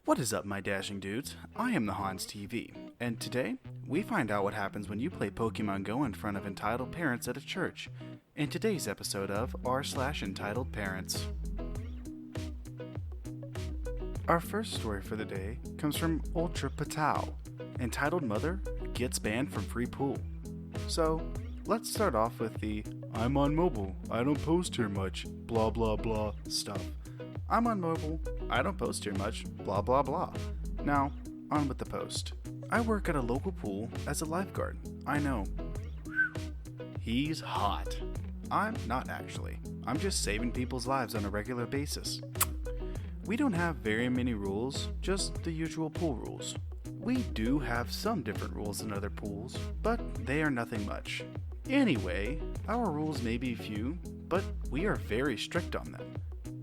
What is up, my dashing dudes? I am the Hans TV, and today we find out what happens when you play Pokemon Go in front of entitled parents at a church. In today's episode of r/entitled parents. Our first story for the day comes from UltraPatel, entitled Mother Gets Banned from Free Pool. So, let's start off with the I'm on mobile, I don't post here much, blah blah blah stuff. I'm on mobile, I don't post here much, blah blah blah. Now, on with the post. I work at a local pool as a lifeguard. I know. He's hot. I'm not actually. I'm just saving people's lives on a regular basis. We don't have very many rules, just the usual pool rules. We do have some different rules than other pools, but they are nothing much. Anyway, our rules may be few, but we are very strict on them.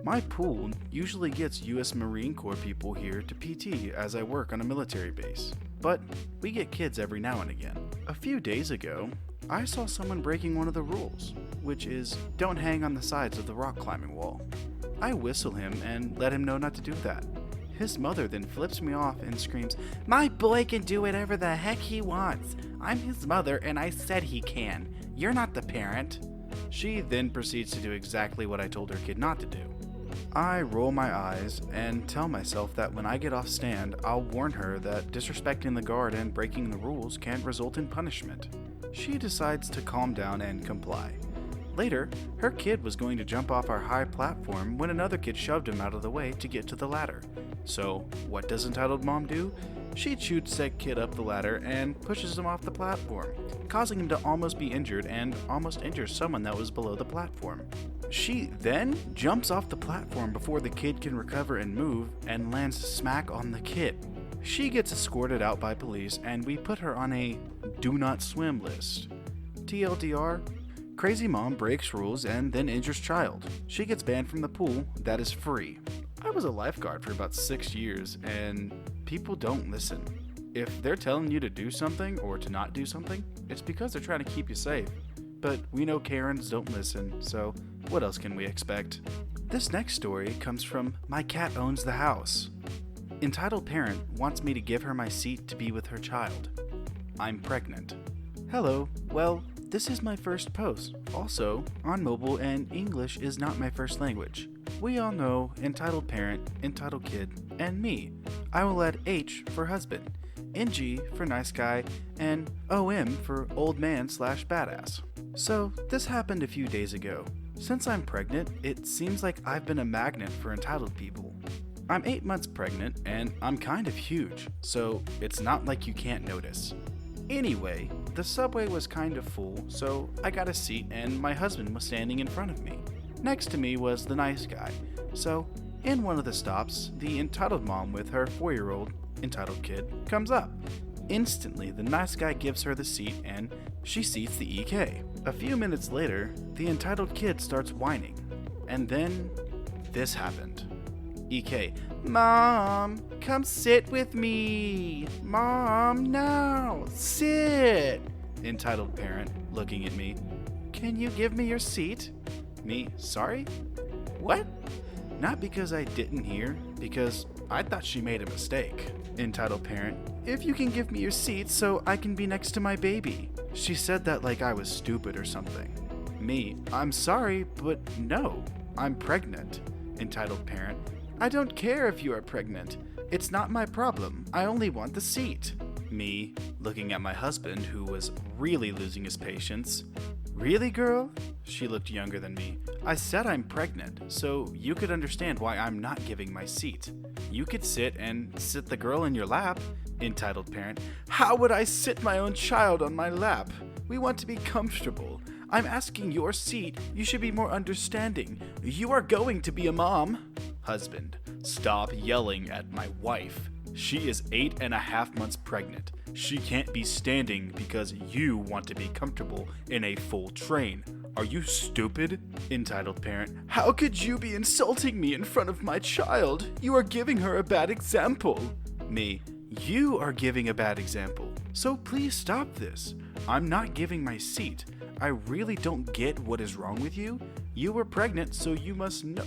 My pool usually gets US Marine Corps people here to PT as I work on a military base, but we get kids every now and again. A few days ago, I saw someone breaking one of the rules, which is don't hang on the sides of the rock climbing wall. I whistle him and let him know not to do that. His mother then flips me off and screams, "My boy can do whatever the heck he wants. I'm his mother and I said he can. You're not the parent." She then proceeds to do exactly what I told her kid not to do. I roll my eyes and tell myself that when I get off stand, I'll warn her that disrespecting the guard and breaking the rules can result in punishment. She decides to calm down and comply. Later, her kid was going to jump off our high platform when another kid shoved him out of the way to get to the ladder. So, what does entitled mom do? She shoots said kid up the ladder and pushes him off the platform, causing him to almost be injured and almost injure someone that was below the platform. She then jumps off the platform before the kid can recover and move and lands smack on the kid. She gets escorted out by police and we put her on a do not swim list. TLDR, crazy mom breaks rules and then injures child. She gets banned from the pool that is free. I was a lifeguard for about 6 years and people don't listen. If they're telling you to do something or to not do something, it's because they're trying to keep you safe. But we know Karens don't listen, so what else can we expect? This next story comes from My Cat Owns the House. Entitled parent wants me to give her my seat to be with her child. I'm pregnant. Hello, well, this is my first post. Also, on mobile and English is not my first language. We all know entitled parent, entitled kid, and me. I will add H for husband, NG for nice guy, and OM for old man/badass. So, this happened a few days ago. Since I'm pregnant, it seems like I've been a magnet for entitled people. I'm 8 months pregnant, and I'm kind of huge, so it's not like you can't notice. Anyway, the subway was kind of full, so I got a seat and my husband was standing in front of me. Next to me was the nice guy, so in one of the stops, the entitled mom with her 4-year-old entitled kid comes up. Instantly, the nice guy gives her the seat and she seats the EK. A few minutes later, the entitled kid starts whining. And then, this happened. EK, "Mom, come sit with me. Mom, no, sit." Entitled parent, looking at me, "Can you give me your seat?" Me, "Sorry? What?" Not because I didn't hear, because I thought she made a mistake. Entitled parent, "If you can give me your seat so I can be next to my baby." She said that like I was stupid or something. Me, "I'm sorry, but no, I'm pregnant." Entitled parent, "I don't care if you are pregnant. It's not my problem. I only want the seat." Me, looking at my husband, who was really losing his patience. "Really, girl?" She looked younger than me. "I said I'm pregnant, so you could understand why I'm not giving my seat. You could sit the girl in your lap." Entitled parent, "How would I sit my own child on my lap? We want to be comfortable. I'm asking your seat. You should be more understanding. You are going to be a mom." Husband, "Stop yelling at my wife. She is 8.5 months pregnant. She can't be standing because you want to be comfortable in a full train. Are you stupid?" Entitled parent, "How could you be insulting me in front of my child? You are giving her a bad example." Me, "You are giving a bad example, so please stop this. I'm not giving my seat. I really don't get what is wrong with you. You were pregnant, so you must know.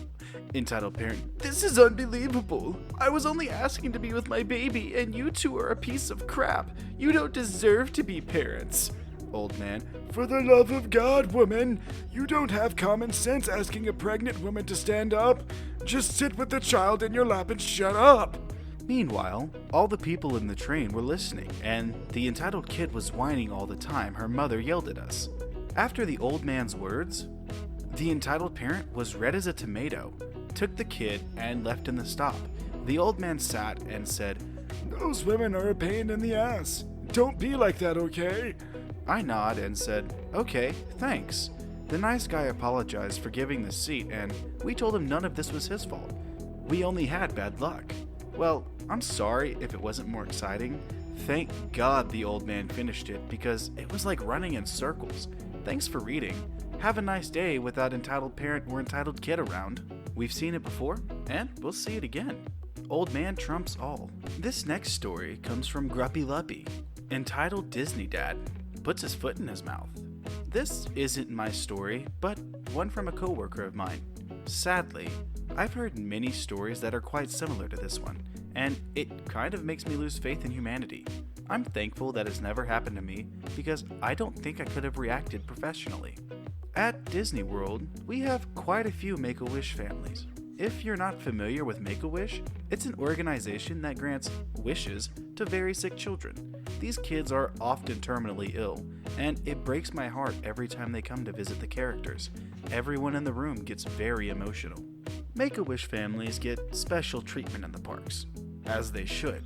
Entitled parent, this is unbelievable. I was only asking to be with my baby, and you two are a piece of crap. You don't deserve to be parents. Old man, for the love of God, woman, you don't have common sense asking a pregnant woman to stand up. Just sit with the child in your lap and shut up. Meanwhile, all the people in the train were listening, and the entitled kid was whining all the time her mother yelled at us. After the old man's words, the entitled parent was red as a tomato, took the kid, and left in the stop. The old man sat and said, "Those women are a pain in the ass. Don't be like that, okay?" I nodded and said, "Okay, thanks." The nice guy apologized for giving the seat, and we told him none of this was his fault. We only had bad luck. Well, I'm sorry if it wasn't more exciting. Thank God the old man finished it, because it was like running in circles. Thanks for reading. Have a nice day without entitled parent or entitled kid around. We've seen it before, and we'll see it again. Old man trumps all. This next story comes from Gruppy Luppy, entitled Disney Dad Puts His Foot in His Mouth. This isn't my story, but one from a coworker of mine. Sadly, I've heard many stories that are quite similar to this one, and it kind of makes me lose faith in humanity. I'm thankful that it's never happened to me, because I don't think I could have reacted professionally. At Disney World, we have quite a few Make-A-Wish families. If you're not familiar with Make-A-Wish, it's an organization that grants wishes to very sick children. These kids are often terminally ill, and it breaks my heart every time they come to visit the characters. Everyone in the room gets very emotional. Make-A-Wish families get special treatment in the parks, as they should.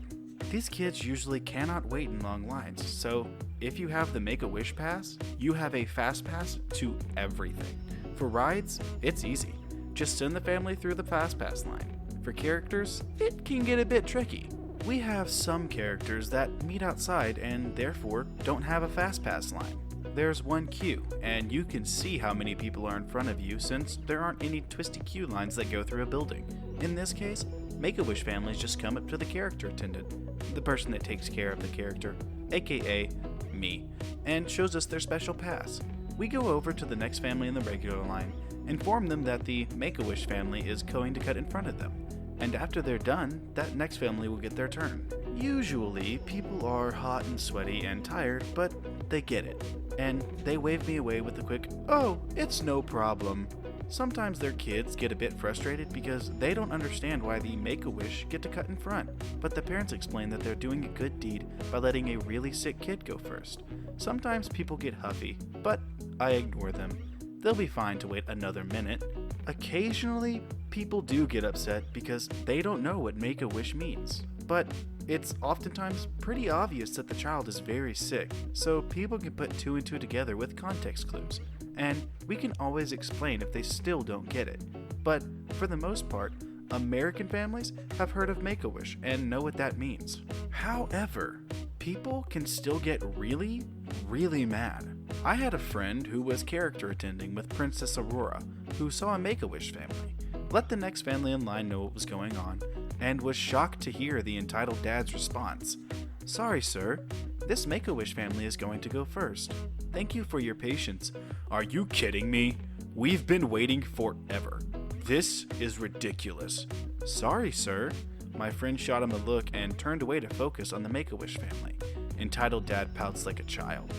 These kids usually cannot wait in long lines, so if you have the Make-A-Wish pass, you have a fast pass to everything. For rides, it's easy. Just send the family through the fast pass line. For characters, it can get a bit tricky. We have some characters that meet outside and therefore don't have a fast pass line. There's one queue, and you can see how many people are in front of you since there aren't any twisty queue lines that go through a building. In this case, Make-A-Wish families just come up to the character attendant, the person that takes care of the character, aka me, and shows us their special pass. We go over to the next family in the regular line, inform them that the Make-A-Wish family is going to cut in front of them, and after they're done, that next family will get their turn. Usually, people are hot and sweaty and tired, but they get it, and they wave me away with a quick, "Oh, it's no problem." Sometimes their kids get a bit frustrated because they don't understand why the Make-A-Wish get to cut in front, but the parents explain that they're doing a good deed by letting a really sick kid go first. Sometimes people get huffy, but I ignore them. They'll be fine to wait another minute. Occasionally, people do get upset because they don't know what Make-A-Wish means, but it's oftentimes pretty obvious that the child is very sick, so people can put two and two together with context clues, and we can always explain if they still don't get it. But for the most part, American families have heard of Make-A-Wish and know what that means. However, people can still get really, really mad. I had a friend who was character attending with Princess Aurora, who saw a Make-A-Wish family, let the next family in line know what was going on, and was shocked to hear the entitled dad's response. "Sorry, sir. This Make-A-Wish family is going to go first. Thank you for your patience." "Are you kidding me? We've been waiting forever. This is ridiculous." "Sorry, sir." My friend shot him a look and turned away to focus on the Make-A-Wish family. Entitled dad pouts like a child.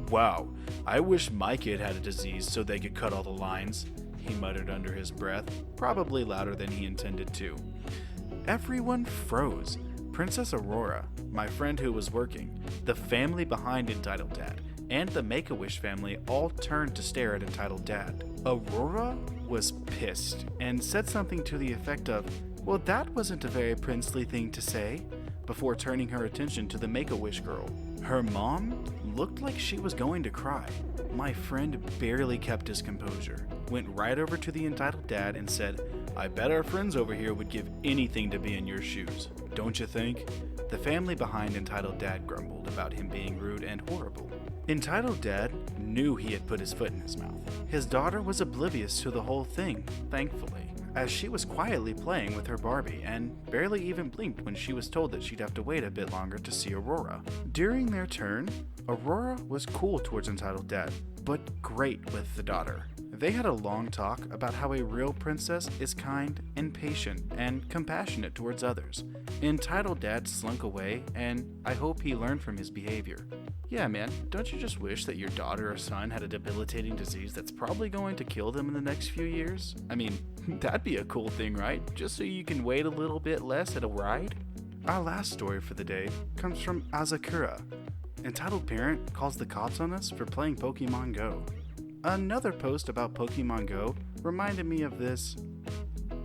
"Wow, I wish my kid had a disease so they could cut all the lines," he muttered under his breath, probably louder than he intended to. Everyone froze. Princess Aurora, my friend who was working, the family behind Entitled Dad, and the Make-A-Wish family all turned to stare at Entitled Dad. Aurora was pissed and said something to the effect of, "Well, that wasn't a very princely thing to say," before turning her attention to the Make-A-Wish girl. Her mom looked like she was going to cry. My friend barely kept his composure, went right over to the Entitled Dad and said, "I bet our friends over here would give anything to be in your shoes, don't you think?" The family behind Entitled Dad grumbled about him being rude and horrible. Entitled Dad knew he had put his foot in his mouth. His daughter was oblivious to the whole thing, thankfully, as she was quietly playing with her Barbie and barely even blinked when she was told that she'd have to wait a bit longer to see Aurora. During their turn, Aurora was cool towards Entitled Dad, but great with the daughter. They had a long talk about how a real princess is kind and patient and compassionate towards others. Entitled Dad slunk away, and I hope he learned from his behavior. Yeah, man, don't you just wish that your daughter or son had a debilitating disease that's probably going to kill them in the next few years? I mean, that'd be a cool thing, right? Just so you can wait a little bit less at a ride? Our last story for the day comes from Azakura. Entitled Parent calls the cops on us for playing Pokemon Go. Another post about Pokemon Go reminded me of this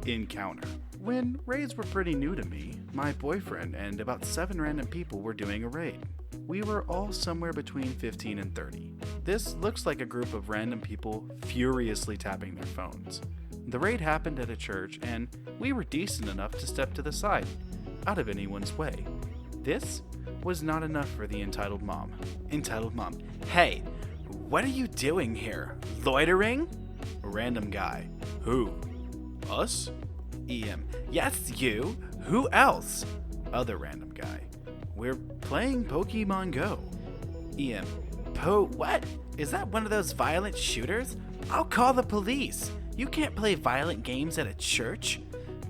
encounter. When raids were pretty new to me, my boyfriend and about 7 random people were doing a raid. We were all somewhere between 15 and 30. This looks like a group of random people furiously tapping their phones. The raid happened at a church, and we were decent enough to step to the side, out of anyone's way. This was not enough for the entitled mom. Entitled mom, hey, what are you doing here? Loitering? Random guy, who? Us? EM, yes, you. Who else? Other random guy, we're playing Pokemon Go. EM, what? Is that one of those violent shooters? I'll call the police. You can't play violent games at a church.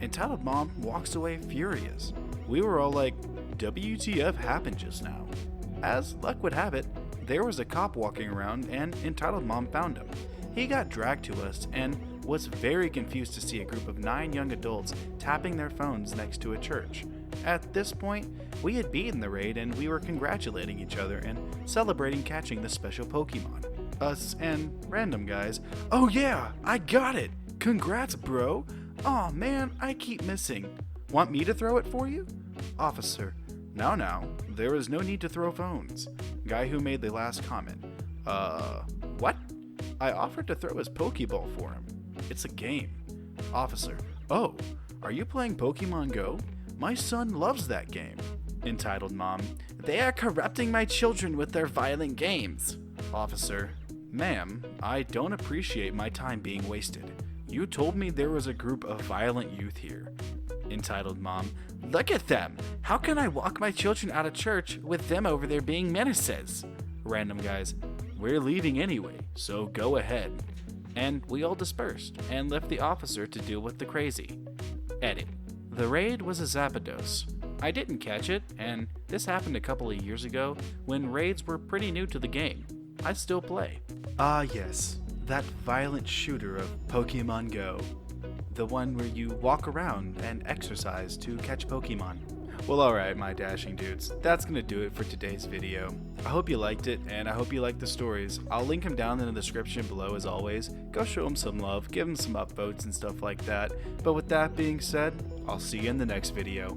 Entitled mom walks away furious. We were all like, WTF happened just now? As luck would have it, there was a cop walking around and entitled mom found him. He got dragged to us and was very confused to see a group of 9 young adults tapping their phones next to a church. At this point, we had beaten the raid and we were congratulating each other and celebrating catching the special Pokemon. Us and random guys, oh yeah, I got it! Congrats, bro! Aw man, I keep missing. Want me to throw it for you? Officer, now, there is no need to throw phones. Guy who made the last comment, what? I offered to throw his Pokeball for him. It's a game. Officer, oh, are you playing Pokemon Go? My son loves that game. Entitled mom, they are corrupting my children with their violent games. Officer, ma'am, I don't appreciate my time being wasted. You told me there was a group of violent youth here. Entitled mom, look at them! How can I walk my children out of church with them over there being menaces? Random guys, we're leaving anyway, so go ahead. And we all dispersed and left the officer to deal with the crazy. Edit. The raid was a Zapdos. I didn't catch it, and this happened a couple of years ago when raids were pretty new to the game. I still play. Ah yes, that violent shooter of Pokemon Go. The one where you walk around and exercise to catch Pokemon. Well, alright, my dashing dudes, that's gonna do it for today's video. I hope you liked it, and I hope you liked the stories. I'll link them down in the description below as always. Go show them some love, give them some upvotes and stuff like that. But with that being said, I'll see you in the next video.